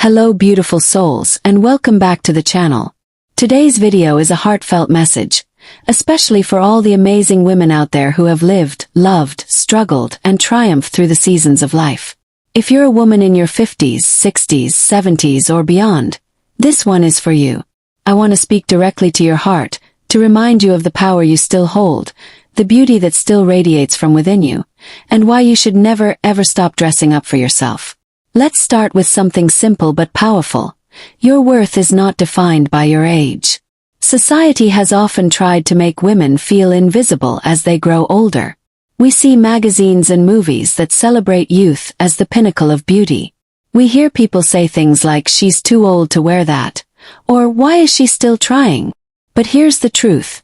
Hello beautiful souls and welcome back to the channel. Today's video is a heartfelt message, especially for all the amazing women out there who have lived, loved, struggled, and triumphed through the seasons of life. If you're a woman in your 50s, 60s, 70s, or beyond, this one is for you. I want to speak directly to your heart, to remind you of the power you still hold, the beauty that still radiates from within you, and why you should never ever stop dressing up for yourself. Let's start with something simple but powerful. Your worth is not defined by your age. Society has often tried to make women feel invisible as they grow older. We see magazines and movies that celebrate youth as the pinnacle of beauty. We hear people say things like, "She's too old to wear that," or "Why is she still trying?" But here's the truth.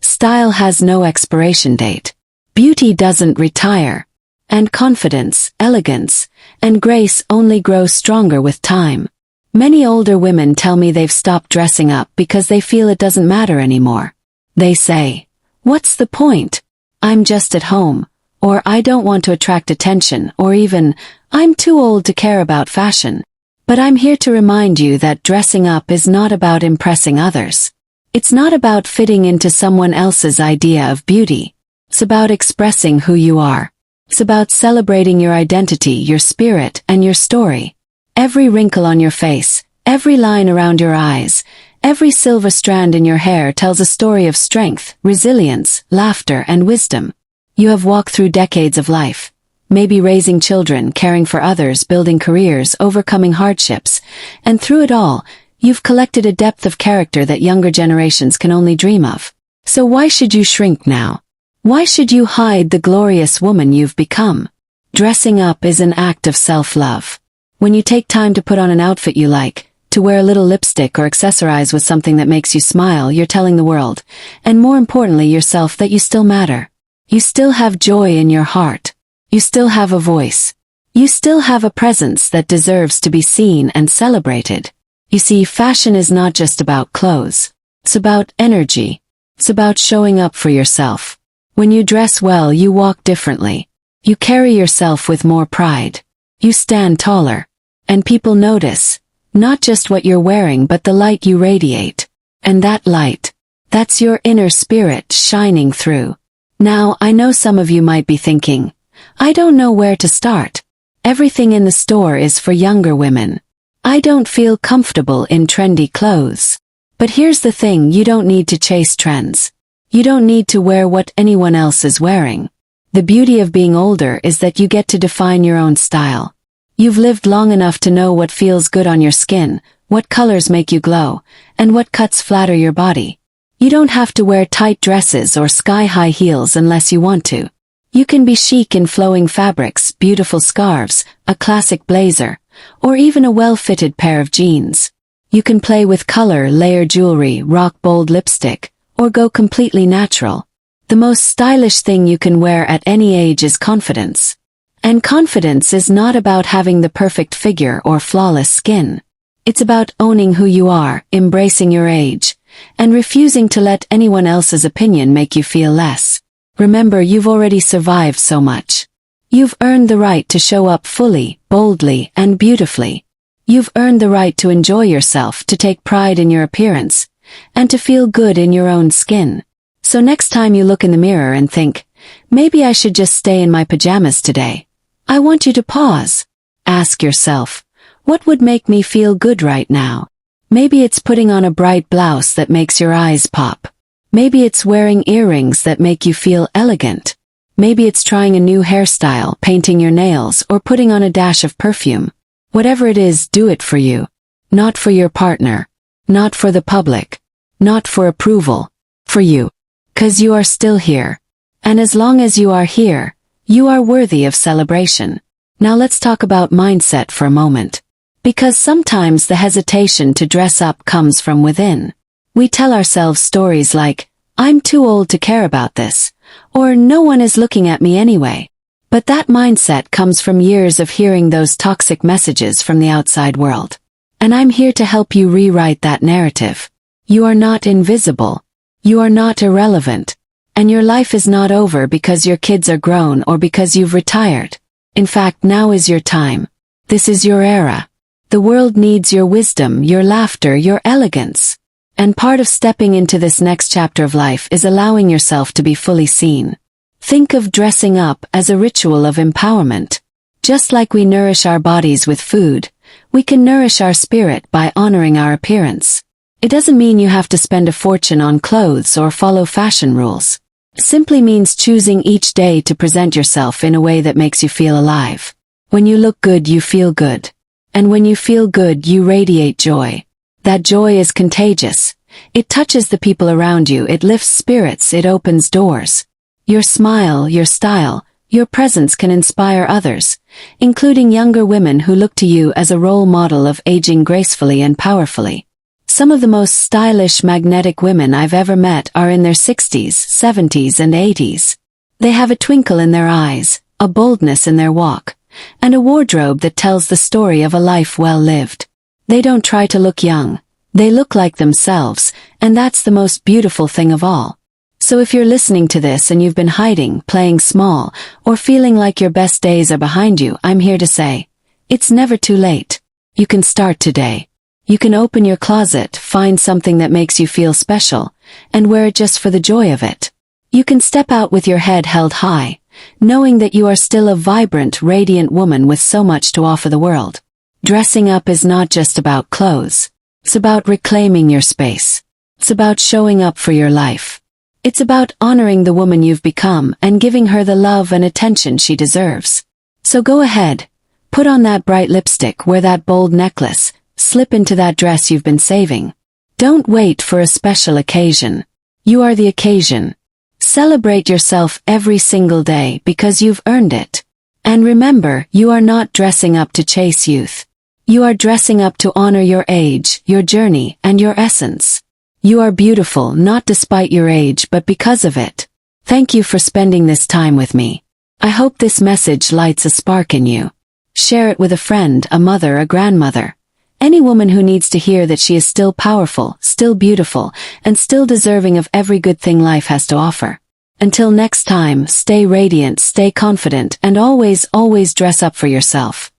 Style has no expiration date. Beauty doesn't retire. And confidence, elegance, and grace only grow stronger with time. Many older women tell me they've stopped dressing up because they feel it doesn't matter anymore. They say, "What's the point? I'm just at home," or "I don't want to attract attention," or even, "I'm too old to care about fashion." But I'm here to remind you that dressing up is not about impressing others. It's not about fitting into someone else's idea of beauty. It's about expressing who you are. It's about celebrating your identity, your spirit, and your story. Every wrinkle on your face, every line around your eyes, every silver strand in your hair tells a story of strength, resilience, laughter, and wisdom. You have walked through decades of life, maybe raising children, caring for others, building careers, overcoming hardships, and through it all, you've collected a depth of character that younger generations can only dream of. So why should you shrink now? Why should you hide the glorious woman you've become? Dressing up is an act of self-love. When you take time to put on an outfit you like, to wear a little lipstick or accessorize with something that makes you smile, you're telling the world, and more importantly yourself, that you still matter. You still have joy in your heart. You still have a voice. You still have a presence that deserves to be seen and celebrated. You see, fashion is not just about clothes. It's about energy. It's about showing up for yourself. When you dress well, you walk differently. You carry yourself with more pride. You stand taller. And people notice, not just what you're wearing but the light you radiate. And that light, that's your inner spirit shining through. Now, I know some of you might be thinking, "I don't know where to start. Everything in the store is for younger women. I don't feel comfortable in trendy clothes." But here's the thing, you don't need to chase trends. You don't need to wear what anyone else is wearing. The beauty of being older is that you get to define your own style. You've lived long enough to know what feels good on your skin, what colors make you glow, and what cuts flatter your body. You don't have to wear tight dresses or sky-high heels unless you want to. You can be chic in flowing fabrics, beautiful scarves, a classic blazer, or even a well-fitted pair of jeans. You can play with color, layer jewelry, rock bold lipstick, or go completely natural. The most stylish thing you can wear at any age is confidence. And confidence is not about having the perfect figure or flawless skin. It's about owning who you are, embracing your age, and refusing to let anyone else's opinion make you feel less. Remember, you've already survived so much. You've earned the right to show up fully, boldly, and beautifully. You've earned the right to enjoy yourself, to take pride in your appearance, and to feel good in your own skin. So next time you look in the mirror and think, "Maybe I should just stay in my pajamas today," I want you to pause. Ask yourself, what would make me feel good right now? Maybe it's putting on a bright blouse that makes your eyes pop. Maybe it's wearing earrings that make you feel elegant. Maybe it's trying a new hairstyle, painting your nails, or putting on a dash of perfume. Whatever it is, do it for you. Not for your partner. Not for the public. Not for approval. For you. 'Cause you are still here. And as long as you are here, you are worthy of celebration. Now let's talk about mindset for a moment. Because sometimes the hesitation to dress up comes from within. We tell ourselves stories like, "I'm too old to care about this," or "No one is looking at me anyway." But that mindset comes from years of hearing those toxic messages from the outside world. And I'm here to help you rewrite that narrative. You are not invisible. You are not irrelevant. And your life is not over because your kids are grown or because you've retired. In fact, now is your time. This is your era. The world needs your wisdom, your laughter, your elegance. And part of stepping into this next chapter of life is allowing yourself to be fully seen. Think of dressing up as a ritual of empowerment. Just like we nourish our bodies with food, we can nourish our spirit by honoring our appearance. It doesn't mean you have to spend a fortune on clothes or follow fashion rules. It simply means choosing each day to present yourself in a way that makes you feel alive. When you look good, you feel good. And when you feel good, you radiate joy. That joy is contagious. It touches the people around you, it lifts spirits, it opens doors. Your smile, your style, your presence can inspire others, including younger women who look to you as a role model of aging gracefully and powerfully. Some of the most stylish, magnetic women I've ever met are in their 60s, 70s, and 80s. They have a twinkle in their eyes, a boldness in their walk, and a wardrobe that tells the story of a life well lived. They don't try to look young. They look like themselves, and that's the most beautiful thing of all. So if you're listening to this and you've been hiding, playing small, or feeling like your best days are behind you, I'm here to say, it's never too late. You can start today. You can open your closet, find something that makes you feel special, and wear it just for the joy of it. You can step out with your head held high, knowing that you are still a vibrant, radiant woman with so much to offer the world. Dressing up is not just about clothes. It's about reclaiming your space. It's about showing up for your life. It's about honoring the woman you've become and giving her the love and attention she deserves. So go ahead, put on that bright lipstick, wear that bold necklace, slip into that dress you've been saving. Don't wait for a special occasion. You are the occasion. Celebrate yourself every single day because you've earned it. And remember, you are not dressing up to chase youth. You are dressing up to honor your age, your journey, and your essence. You are beautiful not despite your age but because of it. Thank you for spending this time with me. I hope this message lights a spark in you. Share it with a friend, a mother, a grandmother. Any woman who needs to hear that she is still powerful, still beautiful, and still deserving of every good thing life has to offer. Until next time, stay radiant, stay confident, and always, always dress up for yourself.